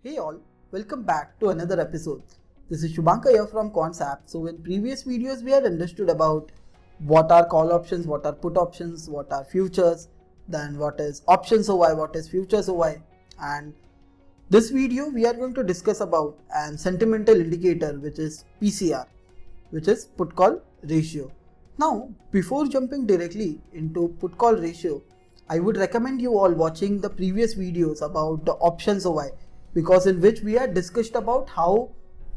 Hey all, welcome back to another episode. This is Shubhankar here from Concept. So in previous videos we had understood about what are call options, what are put options, what are futures, then what is options OI, what is futures OI, and this video we are going to discuss about an sentimental indicator which is PCR, which is put call ratio. Now before jumping directly into put call ratio, I would recommend you all watching the previous videos about the options OI, because in which we had discussed about how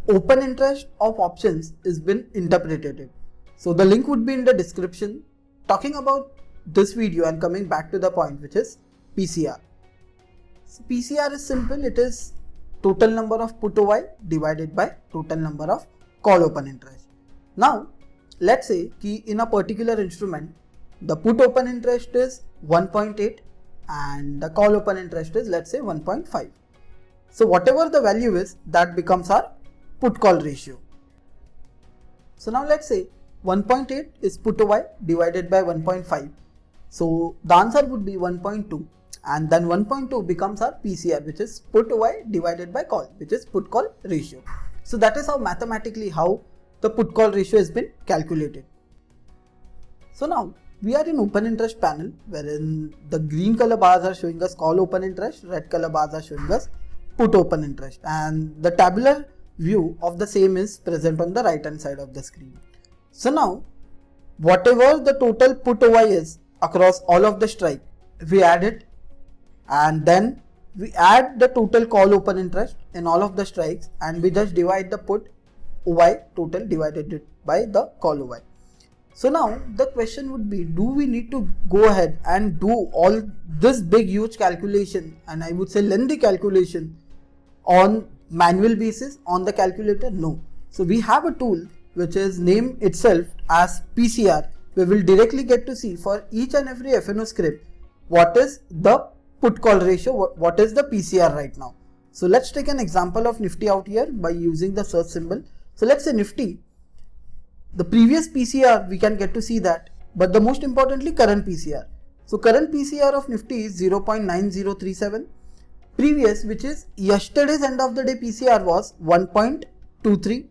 open interest of options is been interpreted. So the link would be in the description. Talking about this video and coming back to the point, which is PCR. So PCR is simple, it is total number of put OI divided by total number of call open interest. Now let's say कि in a particular instrument the put open interest is 1.8 and the call open interest is, let's say, 1.5. So whatever the value is, that becomes our put call ratio. So now let's say 1.8 is put OI divided by 1.5. So the answer would be 1.2, and then 1.2 becomes our PCR, which is put OI divided by call, which is put call ratio. So that is how mathematically how the put call ratio has been calculated. So now we are in open interest panel, wherein the green color bars are showing us call open interest, red color bars are showing us put open interest, and the tabular view of the same is present on the right hand side of the screen. So now whatever the total put OI is across all of the strike, we add it, and then we add the total call open interest in all of the strikes, and we just divide the put OI total divided it by the call OI. So now the question would be, do we need to go ahead and do all this big huge calculation, and I would say lengthy calculation, on manual basis on the calculator? No. So we have a tool which is named itself as PCR. We will directly get to see for each and every FNO script what is the put call ratio, what is the PCR right now. So let's take an example of Nifty out here by using the search symbol. So let's say Nifty, the previous PCR we can get to see that, but the most importantly current PCR. So current PCR of Nifty is 0.9037. Previous, which is yesterday's end of the day PCR, was 1.23.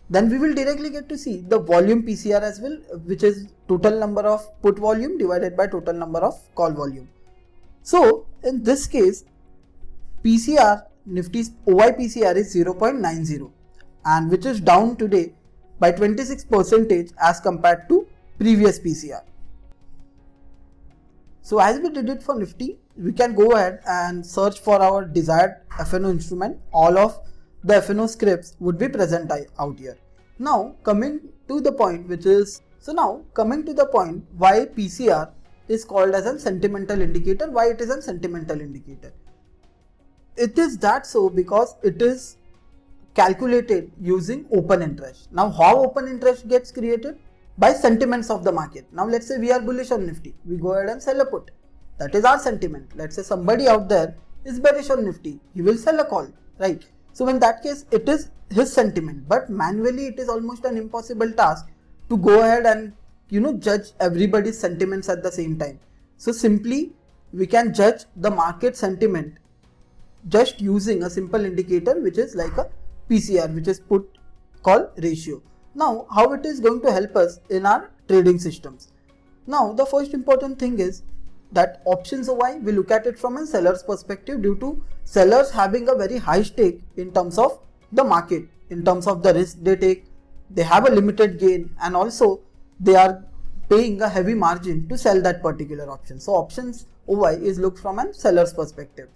Then we will directly get to see the volume PCR as well, which is total number of put volume divided by total number of call volume. So in this case, PCR, Nifty's OI PCR is 0.90, and which is down today by 26% as compared to previous PCR. So as we did it for Nifty, we can go ahead and search for our desired FNO instrument. All of the FNO scripts would be present out here. Now coming to the point, why PCR is called as a sentimental indicator, why it is a sentimental indicator. It is that so because it is calculated using open interest. Now how open interest gets created? By sentiments of the market. Now let's say we are bullish on Nifty, we go ahead and sell a put. That is our sentiment. Let's say somebody out there is bearish on Nifty, he will sell a call, right? So in that case it is his sentiment, but manually it is almost an impossible task to go ahead and judge everybody's sentiments at the same time. So simply we can judge the market sentiment just using a simple indicator which is like a PCR, which is put call ratio. Now how it is going to help us in our trading systems. Now the first important thing is that options OI, we look at it from a seller's perspective, due to sellers having a very high stake in terms of the market, in terms of the risk they take. They have a limited gain, and also they are paying a heavy margin to sell that particular option. So options OI is looked from a seller's perspective.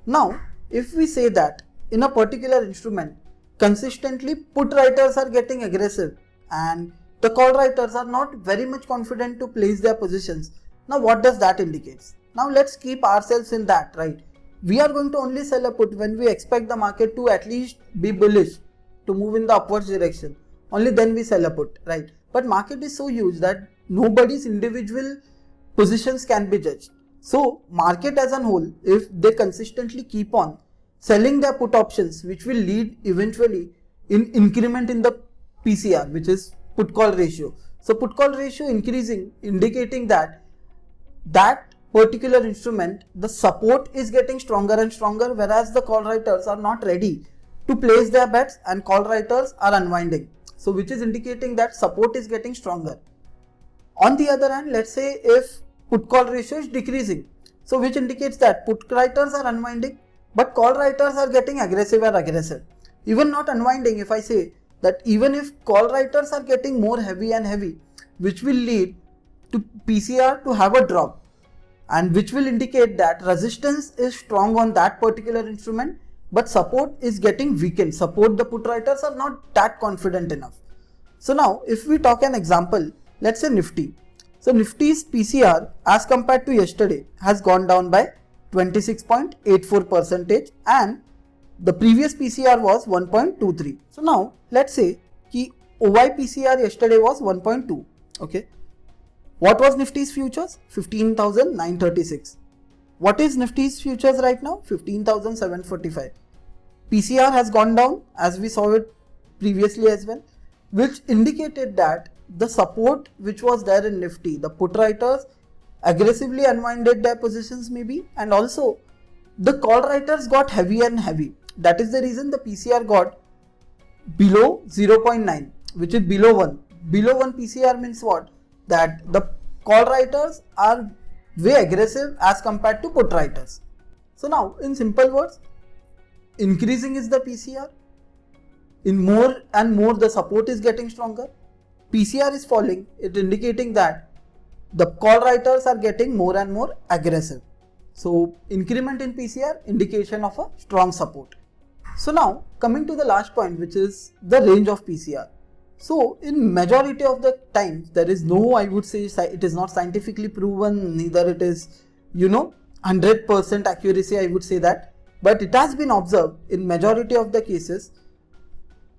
Now if we say that in a particular instrument consistently put writers are getting aggressive and the call writers are not very much confident to place their positions, now what does that indicate? Now let's keep ourselves in that, right? We are going to only sell a put when we expect the market to at least be bullish, to move in the upwards direction. Only then we sell a put, right? But market is so huge that nobody's individual positions can be judged. So market as a whole, if they consistently keep on selling their put options, which will lead eventually in increment in the PCR, which is put call ratio. So put call ratio increasing, indicating that particular instrument, the support is getting stronger and stronger, whereas the call writers are not ready to place their bets and call writers are unwinding. So which is indicating that support is getting stronger. On the other hand, let's say if put call ratio is decreasing, so which indicates that put writers are unwinding, but call writers are getting aggressive or aggressive. Even not unwinding, if I say that even if call writers are getting more heavy and heavy, which will lead to PCR to have a drop, and which will indicate that resistance is strong on that particular instrument, but support is getting weakened. Support, the put writers are not that confident enough. So now if we talk an example, let's say Nifty. So Nifty's PCR as compared to yesterday has gone down by 26.84% and the previous PCR was 1.23. So now let's say कि OY PCR yesterday was 1.2. Okay. What was Nifty's futures? 15,936. What is Nifty's futures right now? 15,745. PCR has gone down as we saw it previously as well, which indicated that the support which was there in Nifty, the put writers aggressively unwinded their positions maybe, and also the call writers got heavy and heavy. That is the reason the PCR got below 0.9, which is below 1. Below 1 PCR means what? That the call writers are way aggressive as compared to put writers. So now in simple words, increasing is the PCR. In more and more the support is getting stronger. PCR is falling, it indicating that the call writers are getting more and more aggressive. So increment in PCR, indication of a strong support. So now coming to the last point, which is the range of PCR. So in majority of the times there is no, I would say it is not scientifically proven, neither it is 100% accuracy, I would say that, but it has been observed in majority of the cases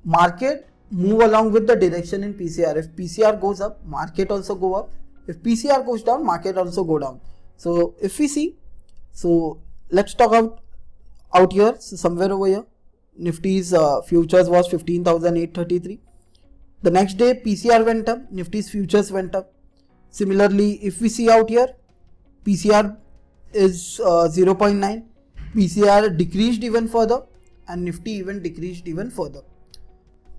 market move along with the direction in PCR. If PCR goes up, market also go up. If PCR goes down, market also go down. So if we see, so let's talk out here, so somewhere over here, Nifty's futures was 15,833. The next day PCR went up, Nifty's futures went up. Similarly, if we see out here, PCR is 0.9, PCR decreased even further and Nifty even decreased even further.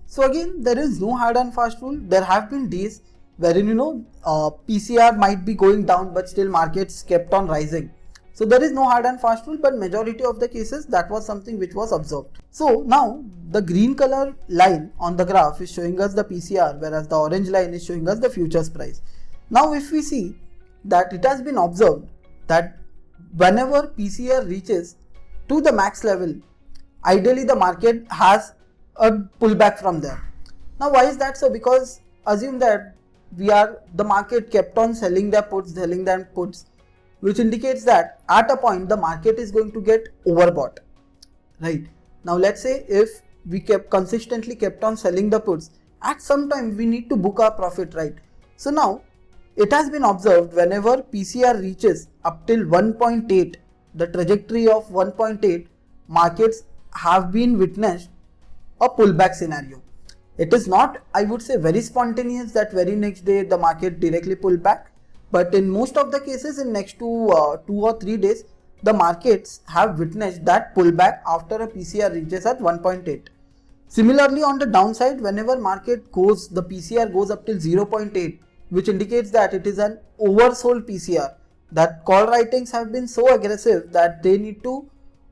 So again, there is no hard and fast rule. There have been days wherein PCR might be going down, but still markets kept on rising. So there is no hard and fast rule, but majority of the cases that was something which was observed. So now the green color line on the graph is showing us the PCR, whereas the orange line is showing us the futures price. Now if we see that it has been observed that whenever PCR reaches to the max level, ideally the market has a pullback from there. Now why is that so? Because assume that the market kept on selling their puts, which indicates that at a point the market is going to get overbought, right? Now let's say if we consistently kept on selling the puts, at some time we need to book our profit, right? So now it has been observed whenever PCR reaches up till 1.8, the trajectory of 1.8, markets have been witnessed a pullback scenario. It is not, I would say, very spontaneous that very next day the market directly pull back, but in most of the cases in next 2 or 3 days, the markets have witnessed that pullback after a PCR reaches at 1.8. Similarly, on the downside, whenever market goes, the PCR goes up till 0.8, which indicates that it is an oversold PCR, that call writings have been so aggressive that they need to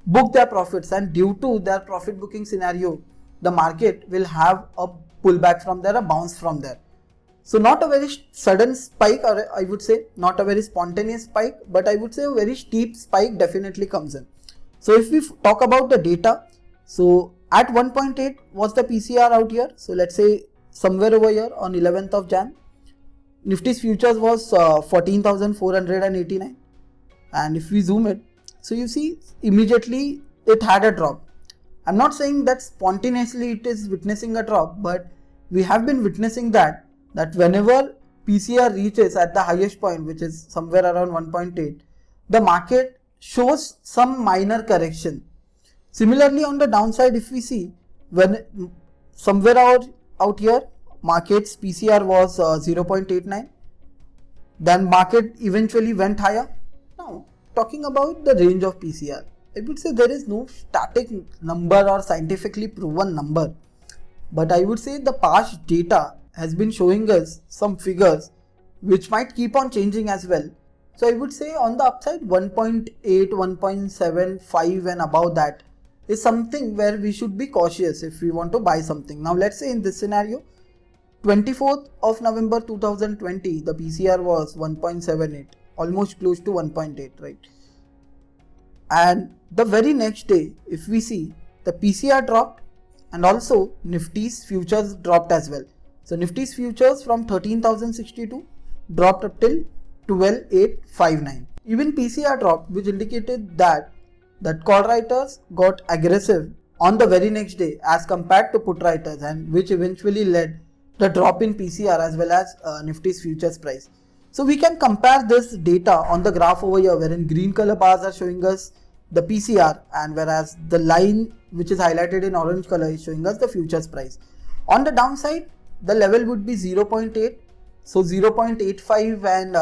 book their profits, and due to their profit booking scenario, the market will have a pullback from there, a bounce from there. So not a very sudden spike, or I would say not a very spontaneous spike, but I would say a very steep spike definitely comes in. So if we talk about the data, so at 1.8 was the PCR out here. So let's say somewhere over here on 11th of Jan, Nifty's futures was 14,489, and if we zoom it, so you see immediately it had a drop. I'm not saying that spontaneously it is witnessing a drop, but we have been witnessing that whenever PCR reaches at the highest point, which is somewhere around 1.8, the market shows some minor correction. Similarly, on the downside, if we see, when somewhere out here, market's PCR was 0.89, then market eventually went higher. Now, talking about the range of PCR, I would say there is no static number or scientifically proven number, but I would say the past data has been showing us some figures which might keep on changing as well. So I would say on the upside 1.8, 1.75 and above that is something where we should be cautious if we want to buy something. Now let's say in this scenario, 24th of November 2020, the PCR was 1.78, almost close to 1.8, right? And the very next day, if we see, the PCR dropped and also Nifty's futures dropped as well. So Nifty's futures from 13,062 dropped up till 12,859. Even PCR dropped, which indicated that call writers got aggressive on the very next day as compared to put writers, and which eventually led the drop in PCR as well as Nifty's futures price. So we can compare this data on the graph over here, wherein green color bars are showing us the PCR, and whereas the line which is highlighted in orange color is showing us the futures price. On the downside, the level would be 0.8, so 0.85 and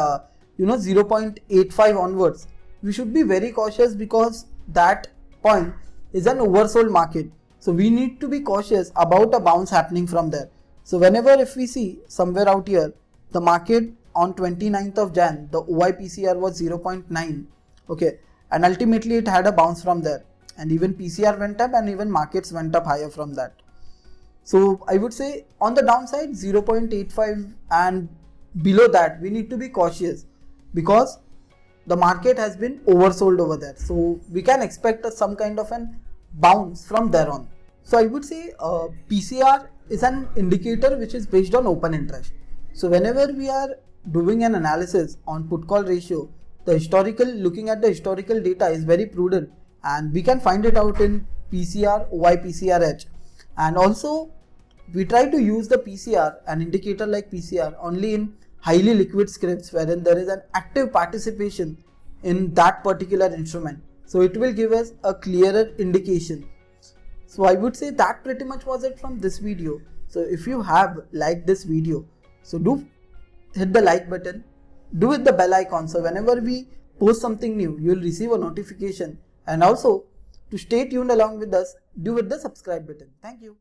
0.85 onwards. We should be very cautious because that point is an oversold market. So we need to be cautious about a bounce happening from there. So whenever if we see somewhere out here, the market on 29th of Jan, the OYPCR was 0.9, okay, and ultimately it had a bounce from there, and even PCR went up and even markets went up higher from that. So I would say on the downside 0.85 and below that we need to be cautious because the market has been oversold over there. So we can expect some kind of an bounce from there on. So I would say PCR is an indicator which is based on open interest. So whenever we are doing an analysis on put call ratio, looking at the historical data is very prudent, and we can find it out in PCR, OYPCRH. And also we try to use the PCR, an indicator like PCR, only in highly liquid scripts wherein there is an active participation in that particular instrument. So it will give us a clearer indication. So I would say that pretty much was it from this video. So if you have liked this video, so do hit the like button, do hit the bell icon, so whenever we post something new, you will receive a notification. And also to stay tuned along with us, do hit the subscribe button. Thank you.